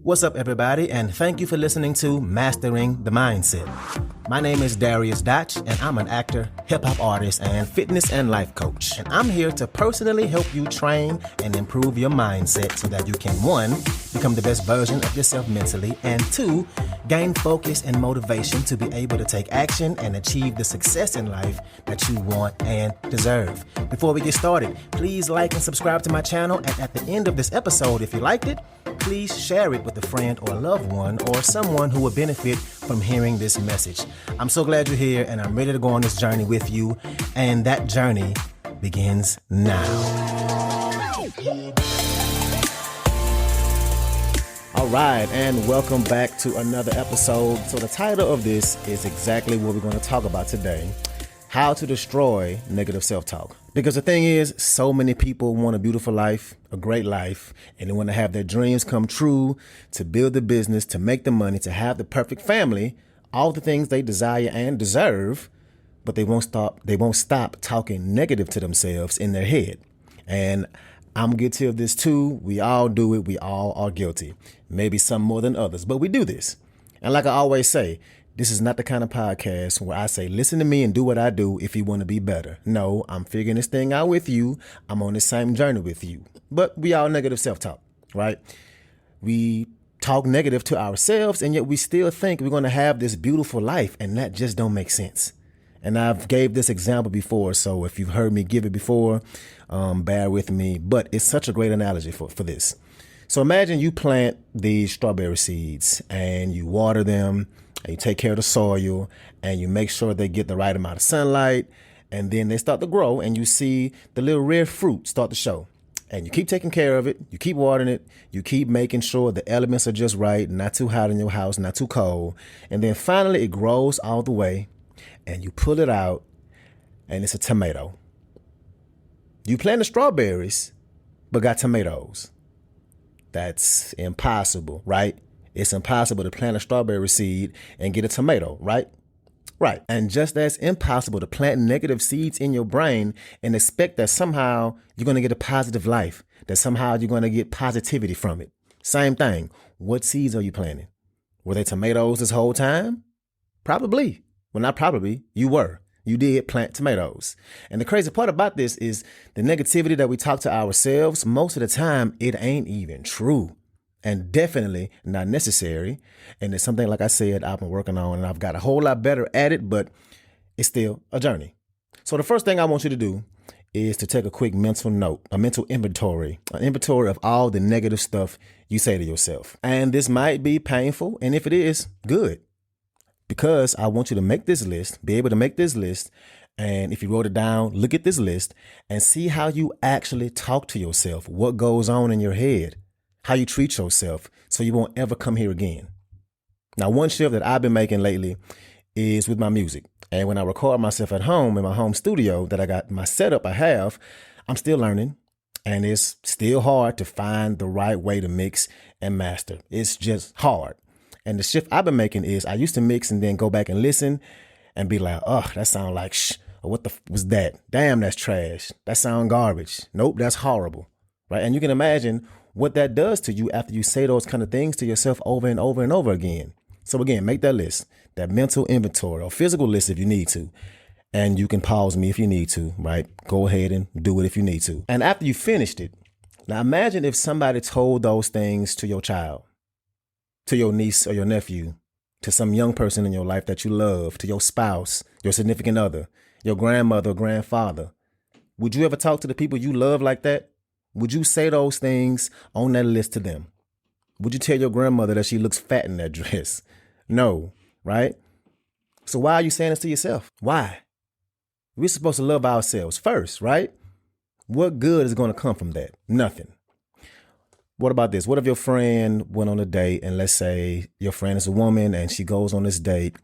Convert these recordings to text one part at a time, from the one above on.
What's up, everybody, and thank you for listening to Mastering the Mindset. My name is Dariusdotch, and I'm an actor, hip-hop artist, and fitness and life coach. And I'm here to personally help you train and improve your mindset so that you can, 1, become the best version of yourself mentally, and 2, gain focus and motivation to be able to take action and achieve the success in life that you want and deserve. Before we get started, please like and subscribe to my channel, and at the end of this episode, if you liked it, please share it with a friend or a loved one or someone who will benefit from hearing this message. I'm so glad you're here, and I'm ready to go on this journey with you, and that journey begins now. All right, and welcome back to another episode. So the title of this is exactly what we're going to talk about today: how to destroy negative self-talk. Because the thing is, so many people want a beautiful life, a great life, and they want to have their dreams come true, to build the business, to make the money, to have the perfect family, all the things they desire and deserve, but they won't stop talking negative to themselves in their head. And I'm guilty of this too. We all do it. We all are guilty. Maybe some more than others, but we do this. And like I always say, this is not the kind of podcast where I say, listen to me and do what I do if you want to be better. No, I'm figuring this thing out with you. I'm on the same journey with you. But we all negative self-talk, right? We talk negative to ourselves, and yet we still think we're going to have this beautiful life, and that just don't make sense. And I've gave this example before, so if you've heard me give it before, bear with me. But it's such a great analogy for this. So imagine you plant these strawberry seeds, and you water them, and you take care of the soil, and you make sure they get the right amount of sunlight, and then they start to grow, and you see the little red fruit start to show. And you keep taking care of it, you keep watering it, you keep making sure the elements are just right, not too hot in your house, not too cold, and then finally it grows all the way, and you pull it out, and it's a tomato. You planted strawberries, but got tomatoes. That's impossible, right? It's impossible to plant a strawberry seed and get a tomato, right? Right. And just as impossible to plant negative seeds in your brain and expect that somehow you're going to get a positive life, that somehow you're going to get positivity from it. Same thing. What seeds are you planting? Were they tomatoes this whole time? Probably. Well, not probably. You were. You did plant tomatoes. And the crazy part about this is the negativity that we talk to ourselves, most of the time, it ain't even true. And definitely not necessary. And it's something, like I said, I've been working on, and I've got a whole lot better at it, but it's still a journey. So the first thing I want you to do is to take a quick mental note, a mental inventory, an inventory of all the negative stuff you say to yourself. And this might be painful. And if it is, good. Because I want you to make this list, be able to make this list. And if you wrote it down, look at this list and see how you actually talk to yourself, what goes on in your head, how you treat yourself, so you won't ever come here again. Now, one shift that I've been making lately is with my music. And when I record myself at home in my home studio that I got, my setup I have, I'm still learning. And it's still hard to find the right way to mix and master. It's just hard. And the shift I've been making is I used to mix and then go back and listen and be like, oh, that sound like shh. Or what the was that? Damn, that's trash. That sound garbage. Nope, that's horrible. Right. And you can imagine what that does to you after you say those kind of things to yourself over and over and over again. So again, make that list, that mental inventory or physical list if you need to. And you can pause me if you need to, right? Go ahead and do it if you need to. And after you finished it, now imagine if somebody told those things to your child, to your niece or your nephew, to some young person in your life that you love, to your spouse, your significant other, your grandmother or grandfather. Would you ever talk to the people you love like that? Would you say those things on that list to them? Would you tell your grandmother that she looks fat in that dress? No, right? So why are you saying this to yourself? Why? We're supposed to love ourselves first, right? What good is going to come from that? Nothing. What about this? What if your friend went on a date, and let's say your friend is a woman and she goes on this date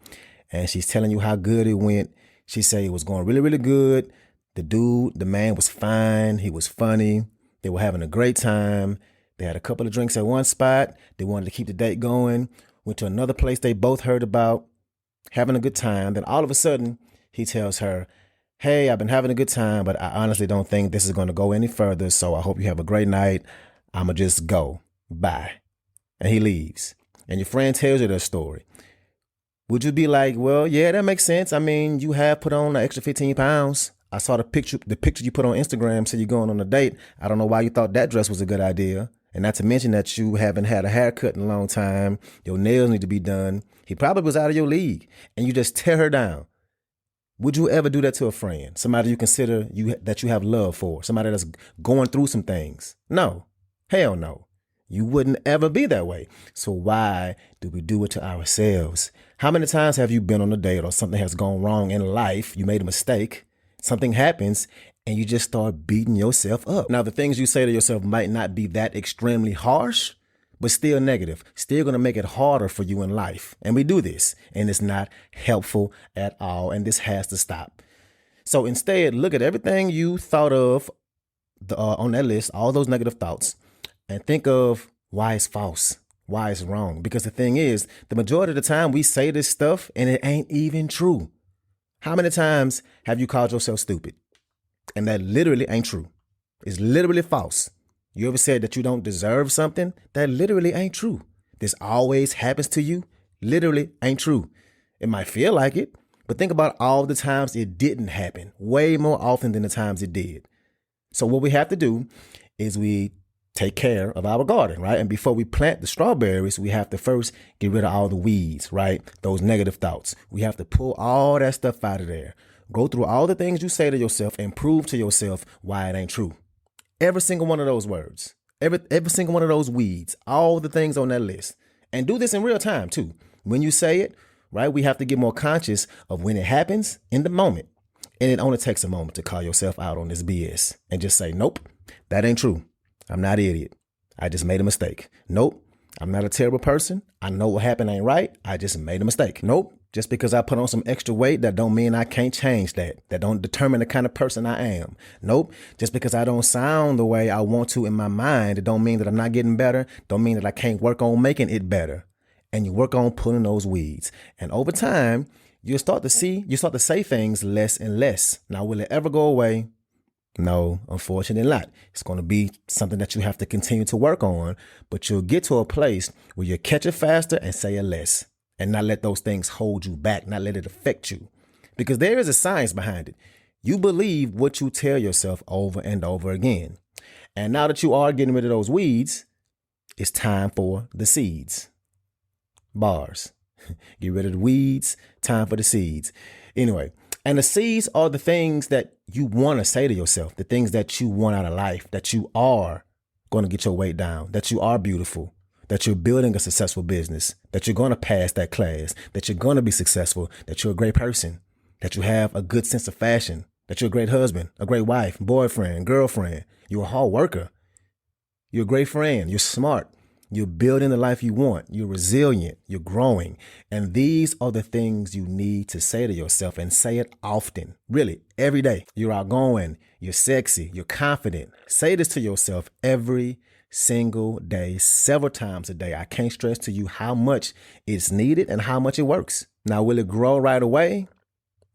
and she's telling you how good it went. She say it was going really, really good. The man was fine. He was funny. They were having a great time. They had a couple of drinks at one spot. They wanted to keep the date going. Went to another place they both heard about, having a good time. Then all of a sudden, he tells her, hey, I've been having a good time, but I honestly don't think this is going to go any further. So I hope you have a great night. I'ma just go. Bye. and he leaves. And your friend tells you their story. Would you be like, well, yeah, that makes sense. I mean, you have put on an extra 15 pounds. I saw the picture you put on Instagram, so you're going on a date. I don't know why you thought that dress was a good idea. And not to mention that you haven't had a haircut in a long time. Your nails need to be done. He probably was out of your league and you just tear her down. Would you ever do that to a friend? Somebody you consider that you have love for? Somebody that's going through some things? No. Hell no. You wouldn't ever be that way. So why do we do it to ourselves? How many times have you been on a date or something has gone wrong in life? You made a mistake. Something happens and you just start beating yourself up. Now, the things you say to yourself might not be that extremely harsh, but still negative, still going to make it harder for you in life. And we do this, and it's not helpful at all. And this has to stop. So instead, look at everything you thought of on that list, all those negative thoughts, and think of why it's false, why it's wrong. Because the thing is, the majority of the time we say this stuff and it ain't even true. How many times have you called yourself stupid? And that literally ain't true. It's literally false. You ever said that you don't deserve something? That literally ain't true. This always happens to you. Literally ain't true. It might feel like it, but think about all the times it didn't happen, way more often than the times it did. So what we have to do is we take care of our garden, right? And before we plant the strawberries, we have to first get rid of all the weeds, right? Those negative thoughts. We have to pull all that stuff out of there. Go through all the things you say to yourself and prove to yourself why it ain't true. Every single one of those words, every single one of those weeds, all the things on that list. And do this in real time too. When you say it, right, we have to get more conscious of when it happens in the moment. And it only takes a moment to call yourself out on this BS and just say, nope, that ain't true. I'm not an idiot. I just made a mistake. Nope, I'm not a terrible person. I know what happened ain't right. I just made a mistake. Nope. Just because I put on some extra weight, that don't mean I can't change that. That don't determine the kind of person I am. Nope. Just because I don't sound the way I want to in my mind, it don't mean that I'm not getting better. Don't mean that I can't work on making it better. And you work on pulling those weeds. And over time, you start to say things less and less. Now, will it ever go away? No, unfortunately not. It's going to be something that you have to continue to work on, but you'll get to a place where you catch it faster and say it less. And not let those things hold you back, not let it affect you. Because there is a science behind it. You believe what you tell yourself over and over again. And now that you are getting rid of those weeds, it's time for the seeds. Bars. Get rid of the weeds, time for the seeds. Anyway, and the seeds are the things that you want to say to yourself, the things that you want out of life, that you are going to get your weight down, that you are beautiful, that you're building a successful business, that you're going to pass that class, that you're going to be successful, that you're a great person, that you have a good sense of fashion, that you're a great husband, a great wife, boyfriend, girlfriend, you're a hard worker, you're a great friend, you're smart, you're building the life you want, you're resilient, you're growing. And these are the things you need to say to yourself, and say it often, really, every day. You're outgoing, you're sexy, you're confident. Say this to yourself every single day, several times a day. I can't stress to you how much it's needed and how much it works. Now, will it grow right away?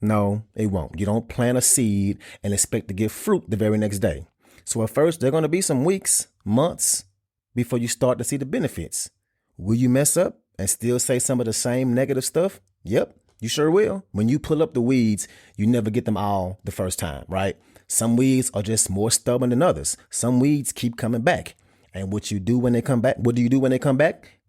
No, it won't. You don't plant a seed and expect to get fruit the very next day. So at first, there are going to be some weeks, months before you start to see the benefits. Will you mess up and still say some of the same negative stuff? Yep, you sure will. When you pull up the weeds, you never get them all the first time, right? Some weeds are just more stubborn than others. Some weeds keep coming back. And what do you do when they come back?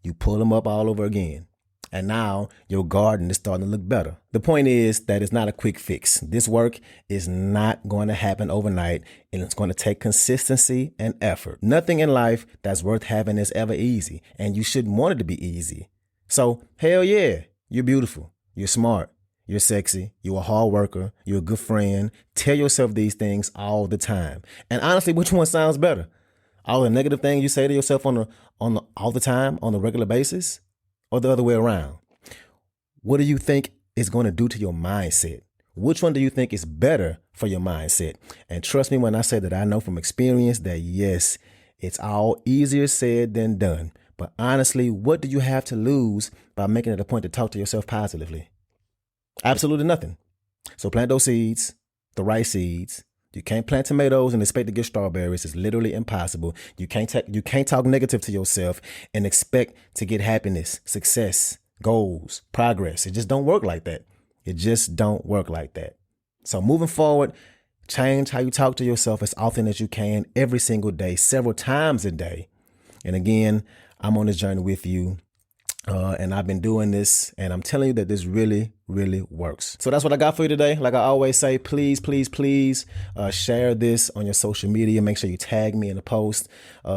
You pull them up all over again. And now your garden is starting to look better. The point is that it's not a quick fix. This work is not going to happen overnight, and it's going to take consistency and effort. Nothing in life that's worth having is ever easy, and you shouldn't want it to be easy. So, hell yeah, you're beautiful, you're smart, you're sexy, you're a hard worker, you're a good friend. Tell yourself these things all the time. And honestly, which one sounds better? All the negative things you say to yourself all the time, on a regular basis, or the other way around? What do you think is going to do to your mindset? Which one do you think is better for your mindset? And trust me when I say that I know from experience that yes, it's all easier said than done. But honestly, what do you have to lose by making it a point to talk to yourself positively? Absolutely nothing. So plant those seeds, the right seeds, You can't plant tomatoes and expect to get strawberries. It's literally impossible. You can't talk negative to yourself and expect to get happiness, success, goals, progress. It just don't work like that. It just don't work like that. So moving forward, change how you talk to yourself as often as you can, every single day, several times a day. And again, I'm on this journey with you. And I've been doing this, and I'm telling you that this really, really works. So that's what I got for you today. Like I always say, please, please, please share this on your social media. Make sure you tag me in the post.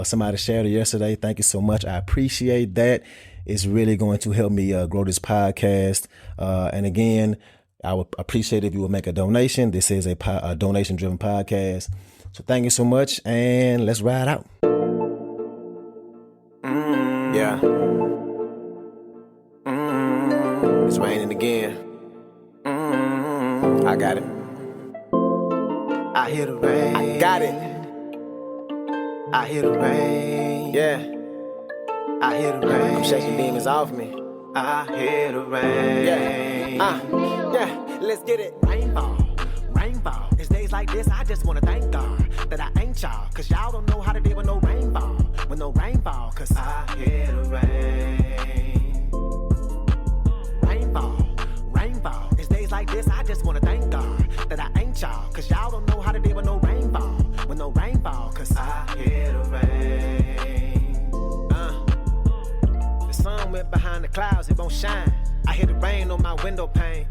Somebody shared it yesterday. Thank you so much. I appreciate that. It's really going to help me grow this podcast. And again, I would appreciate if you would make a donation. This is a donation-driven podcast. So thank you so much, and let's ride out. Yeah. It's raining again. I got it. I hear the rain. I got it. I hear the rain. Yeah. I hear the rain. I'm shaking demons off me. I hear the rain. Yeah. Yeah. Let's get it. Rainbow. Rainbow. It's days like this, I just wanna thank God that I ain't y'all. Cause y'all don't know how to deal with no rainbow. With no rainbow. Cause I hear the rain. Rainbow. It's days like this, I just wanna thank God that I ain't y'all. Cause y'all don't know how to deal with no rainbow. With no rainbow. Cause I hear the rain. The sun went behind the clouds, it won't shine. I hear the rain on my window pane.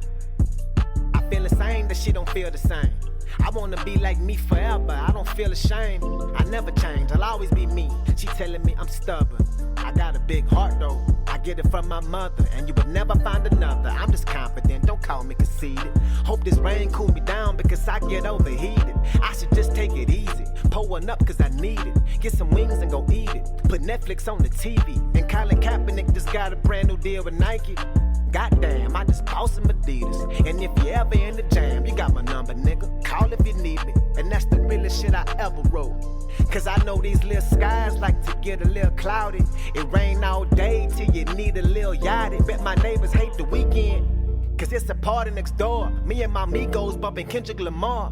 I feel the same, that she don't feel the same. I wanna be like me forever, I don't feel ashamed. I never change, I'll always be me. She telling me I'm stubborn. I got a big heart though, I get it from my mother. And you would never find another, I'm just confident, don't call me conceited. Hope this rain cool me down because I get overheated. I should just take it easy, pour one up cause I need it. Get some wings and go eat it, put Netflix on the TV. And Colin Kaepernick just got a brand new deal with Nike. Goddamn, I just bought some Adidas. And if you ever in the jam, you got my number, nigga. Call if you need me. And that's the realest shit I ever wrote. Cause I know these little skies like to get a little cloudy. It rain all day till you need a little yachty. Bet my neighbors hate the weekend, cause it's a party next door. Me and my amigos bumping Kendrick Lamar.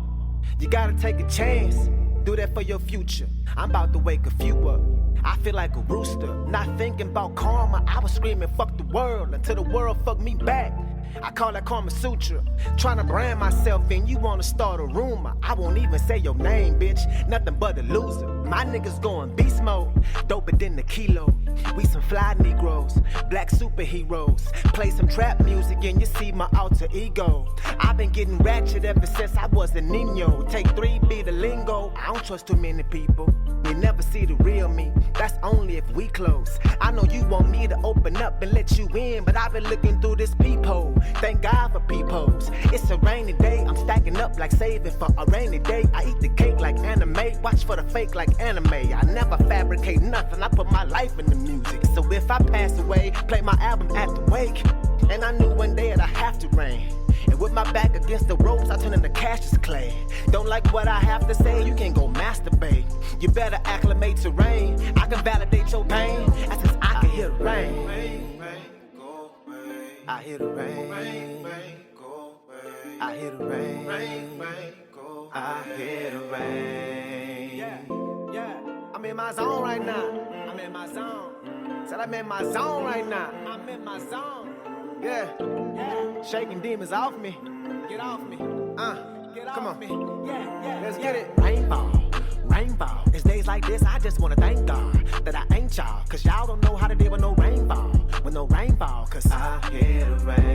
You gotta take a chance, do that for your future. I'm about to wake a few up. I feel like a rooster, not thinking about karma. I was screaming fuck the world until the world fucked me back. I call that Karma Sutra. Trying to brand myself and you wanna start a rumor. I won't even say your name, bitch. Nothing but a loser. My niggas going beast mode, doper than the kilo. We some fly Negroes, black superheroes. Play some trap music and you see my alter ego. I've been getting ratchet ever since I was a Nino. Take 3B the lingo. I don't trust too many people. You never see the real me. That's only if we close. I know you want me to open up and let you in, but I've been looking through this peephole. Thank God for peepholes. It's a rainy day, I'm stacking up like saving for a rainy day. I eat the cake like anime, watch for the fake like anime. I never fabricate nothing, I put my life in the music. So if I pass away, play my album at the wake. And I knew one day it'd have to rain. And with my back against the ropes, I turn into Cassius Clay. Don't like what I have to say, you can go masturbate. You better acclimate to rain, I can validate your pain. As since I can hear the rain. I hear the rain. I hear the rain. I hear the rain. Yeah. I'm in my zone right now. I'm in my zone. Said I'm in my zone right now. I'm in my zone. Yeah. Shaking demons off me. Get off me. Get off come on. Me. Yeah. Let's get it. Rainbow. It's days like this, I just wanna thank God that I ain't y'all. Cause y'all don't know how to deal with no rainbow. With no rainbow. Cause I hear the rain.